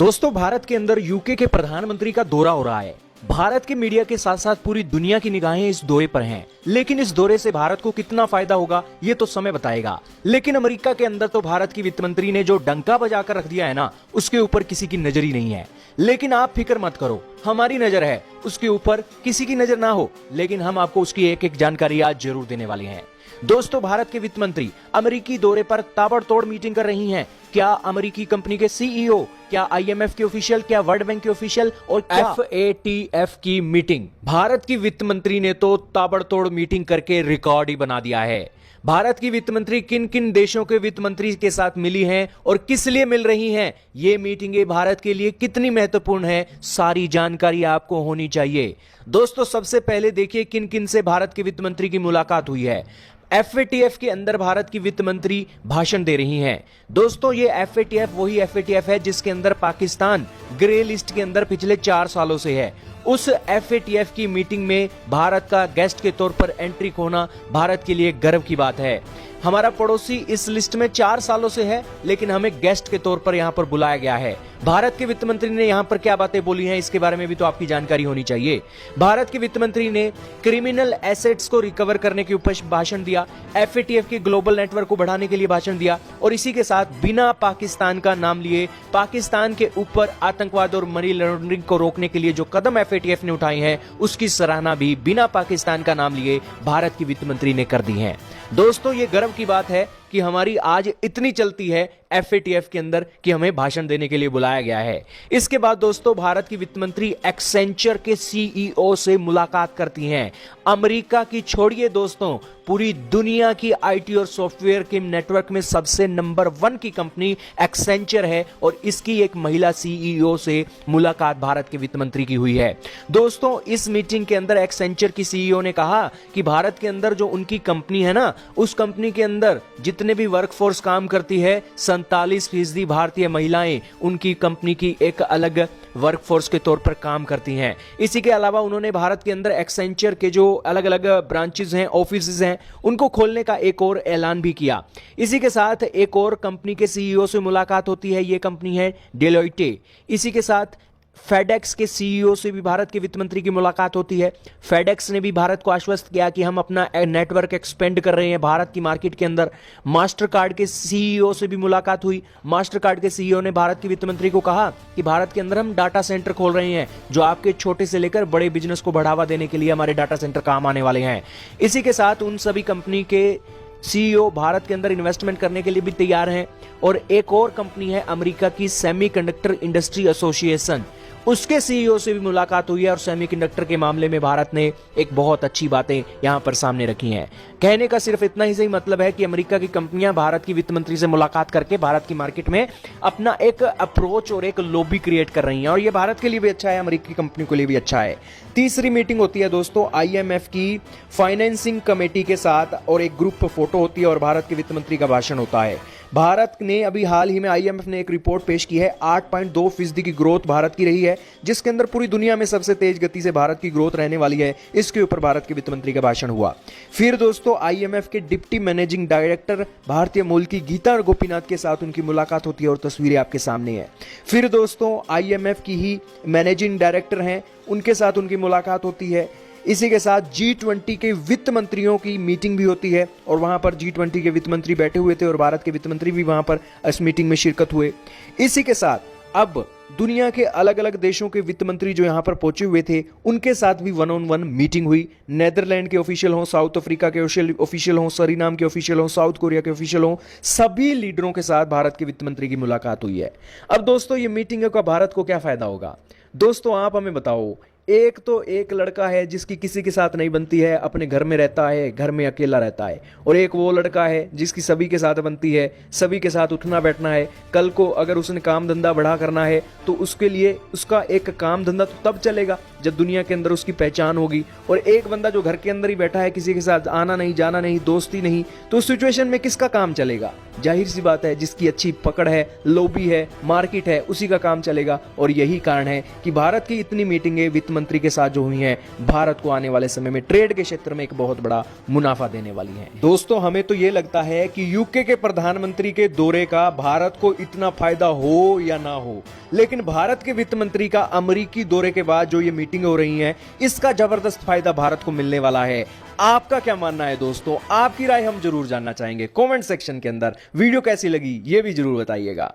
दोस्तों, भारत के अंदर यूके के प्रधानमंत्री का दौरा हो रहा है। भारत के मीडिया के साथ साथ पूरी दुनिया की निगाहें इस दौरे पर हैं। लेकिन इस दौरे से भारत को कितना फायदा होगा ये तो समय बताएगा। लेकिन अमेरिका के अंदर तो भारत की वित्त मंत्री ने जो डंका बजाकर रख दिया है ना, उसके ऊपर किसी की नजर ही नहीं है। लेकिन आप फिक्र मत करो, हमारी नजर है, उसके ऊपर किसी की नजर ना हो, लेकिन हम आपको उसकी एक एक जानकारी आज जरूर देने वाले हैं। दोस्तों, भारत के वित्त मंत्री अमेरिकी दौरे पर ताबड़तोड़ मीटिंग कर रही हैं। क्या अमेरिकी कंपनी के सीईओ, क्या आईएमएफ के ऑफिशियल, क्या वर्ल्ड बैंक के ऑफिशियल और FATF की मीटिंग। भारत की वित्त मंत्री ने तो ताबड़तोड़ मीटिंग करके रिकॉर्ड ही बना दिया है। भारत की वित्त मंत्री किन किन देशों के वित्त मंत्री के साथ मिली हैं और किस लिए मिल रही हैं, ये मीटिंगें भारत के लिए कितनी महत्वपूर्ण है, सारी जानकारी आपको होनी चाहिए। दोस्तों, सबसे पहले देखिए किन किन से भारत के वित्त मंत्री की मुलाकात हुई है। FATF के अंदर भारत की वित्त मंत्री भाषण दे रही हैं। दोस्तों, ये FATF वही FATF है जिसके अंदर पाकिस्तान ग्रे लिस्ट के अंदर पिछले 4 सालों से है। उस FATF की मीटिंग में भारत का गेस्ट के तौर पर एंट्री होना भारत के लिए गर्व की बात है। हमारा पड़ोसी इस लिस्ट में 4 सालों से है, लेकिन हमें गेस्ट के तौर पर यहां पर बुलाया गया है। भारत के वित्त मंत्री ने यहां पर क्या बातें बोली हैं, इसके बारे में भी तो आपकी जानकारी होनी चाहिए। भारत के वित्त मंत्री ने क्रिमिनल एसेट्स को रिकवर करने के ऊपर भाषण दिया, FATF के ग्लोबल नेटवर्क को बढ़ाने के लिए भाषण दिया और इसी के साथ बिना पाकिस्तान का नाम लिए पाकिस्तान के ऊपर आतंकवाद और मनी लॉन्ड्रिंग को रोकने के लिए जो कदम FATF ने उठाए हैं, उसकी सराहना भी बिना पाकिस्तान का नाम लिए भारत की वित्त मंत्री ने कर दी है। दोस्तों, ये गर्व की बात है कि हमारी आज इतनी चलती है FATF के अंदर कि हमें भाषण देने के लिए बुलाया गया है। इसके बाद दोस्तों, भारत की वित्त मंत्री एक्सेंचर के CEO से मुलाकात करती हैं। अमेरिका की छोड़िए दोस्तों, पूरी दुनिया की IT और सॉफ्टवेयर के नेटवर्क में सबसे नंबर 1 की कंपनी एक्सेंचर है और इसकी एक महिला CEO से मुलाकात भारत के वित्त मंत्री की हुई है। दोस्तों, इस मीटिंग के अंदर एक्सेंचर की CEO ने कहा कि भारत के अंदर जो उनकी कंपनी है ना, उस कंपनी के अंदर जितने भी वर्कफोर्स काम करती है, 47% भारतीय महिलाएं उनकी कंपनी की एक अलग वर्कफोर्स के तौर पर काम करती हैं। इसी के अलावा उन्होंने भारत के अंदर एक्सेंचर के जो अलग अलग ब्रांचेस हैं, ऑफिसेज हैं, उनको खोलने का एक और ऐलान भी किया। इसी के साथ एक और कंपनी के CEO से मुलाकात होती है, ये कंपनी है डेलोइटे। इसी के साथ फेडेक्स के CEO से भी भारत के वित्त मंत्री की मुलाकात होती है। फेडेक्स ने भी भारत को आश्वस्त किया कि हम अपना नेटवर्क एक्सपेंड कर रहे हैं भारत की मार्केट के अंदर। मास्टर कार्ड के CEO से भी मुलाकात हुई। मास्टर कार्ड के CEO ने भारत के वित्त मंत्री को कहा कि भारत के अंदर हम डाटा सेंटर खोल रहे हैं, जो आपके छोटे से लेकर बड़े बिजनेस को बढ़ावा देने के लिए हमारे डाटा सेंटर काम आने वाले हैं। इसी के साथ उन सभी कंपनी के CEO भारत के अंदर इन्वेस्टमेंट करने के लिए भी तैयार हैं। और एक और कंपनी है अमेरिका की सेमीकंडक्टर इंडस्ट्री एसोसिएशन, उसके CEO से भी मुलाकात हुई है और सेमीकंडक्टर के मामले में भारत ने एक बहुत अच्छी बातें यहां पर सामने रखी हैं। कहने का सिर्फ इतना ही सही मतलब है कि अमेरिका की कंपनियां भारत की वित्त मंत्री से मुलाकात करके भारत की मार्केट में अपना एक अप्रोच और एक लॉबी क्रिएट कर रही हैं और ये भारत के लिए भी अच्छा है, अमेरिकी कंपनी के लिए भी अच्छा है। तीसरी मीटिंग होती है दोस्तों IMF की फाइनेंसिंग कमेटी के साथ और एक ग्रुप फोटो होती है और भारत के वित्त मंत्री का भाषण होता है। भारत ने अभी हाल ही में IMF ने एक रिपोर्ट पेश की है, 8.2% की ग्रोथ भारत की रही है, जिसके अंदर पूरी दुनिया में सबसे तेज गति से भारत की ग्रोथ रहने वाली है। इसके ऊपर भारत के वित्त मंत्री का भाषण हुआ। फिर दोस्तों, IMF के डिप्टी मैनेजिंग डायरेक्टर भारतीय मूल की गीता गोपीनाथ के साथ उनकी मुलाकात होती है और तस्वीरें आपके सामने है। फिर दोस्तों, IMF की ही मैनेजिंग डायरेक्टर हैं, उनके साथ उनकी मुलाकात होती है। इसी के साथ G20 के वित्त मंत्रियों की मीटिंग भी होती है और वहां पर G20 के वित्त मंत्री बैठे हुए थे और भारत के वित्त मंत्री भी वहां पर इस मीटिंग में शिरकत हुए। इसी के साथ अब दुनिया के अलग अलग देशों के वित्त मंत्री जो यहां पर पहुंचे हुए थे, उनके साथ भी 1-on-1 मीटिंग हुई। नेदरलैंड के ऑफिशियल हों, साउथ अफ्रीका के ऑफिशियल हों, सरीनाम के ऑफिशियल हों, साउथ कोरिया के ऑफिशियल हों, सभी लीडरों के साथ भारत के वित्त मंत्री की मुलाकात हुई है। अब दोस्तों, ये मीटिंग का भारत को क्या फायदा होगा? दोस्तों, आप हमें बताओ। एक तो एक लड़का है जिसकी किसी के साथ नहीं बनती है, अपने घर में रहता है, घर में अकेला रहता है, और एक वो लड़का है जिसकी सभी के साथ बनती है, सभी के साथ उठना बैठना है। कल को अगर उसने काम धंधा बढ़ा करना है तो उसके लिए उसका एक काम धंधा तो तब चलेगा जब दुनिया के अंदर उसकी पहचान होगी। और एक बंदा जो घर के अंदर ही बैठा है, किसी के साथ आना नहीं, जाना नहीं, दोस्ती नहीं, तो उस सिचुएशन में किसका काम चलेगा? जाहिर सी बात है, जिसकी अच्छी पकड़ है, लॉबी है, मार्केट है, उसी का काम चलेगा। और यही कारण है कि भारत की इतनी मीटिंगें वित्त मंत्री के साथ जो हुई है, भारत को आने वाले समय में ट्रेड के क्षेत्र में एक बहुत बड़ा मुनाफा देने वाली है। दोस्तों, हमें तो ये लगता है कि यूके के प्रधानमंत्री के दौरे का भारत को इतना फायदा हो या ना हो, लेकिन भारत के वित्त मंत्री का अमेरिकी दौरे के बाद जो ये मीटिंग हो रही है, इसका जबरदस्त फायदा भारत को मिलने वाला है। आपका क्या मानना है दोस्तों? आपकी राय हम जरूर जानना चाहेंगे कमेंट सेक्शन के अंदर। वीडियो कैसी लगी ये भी जरूर बताइएगा।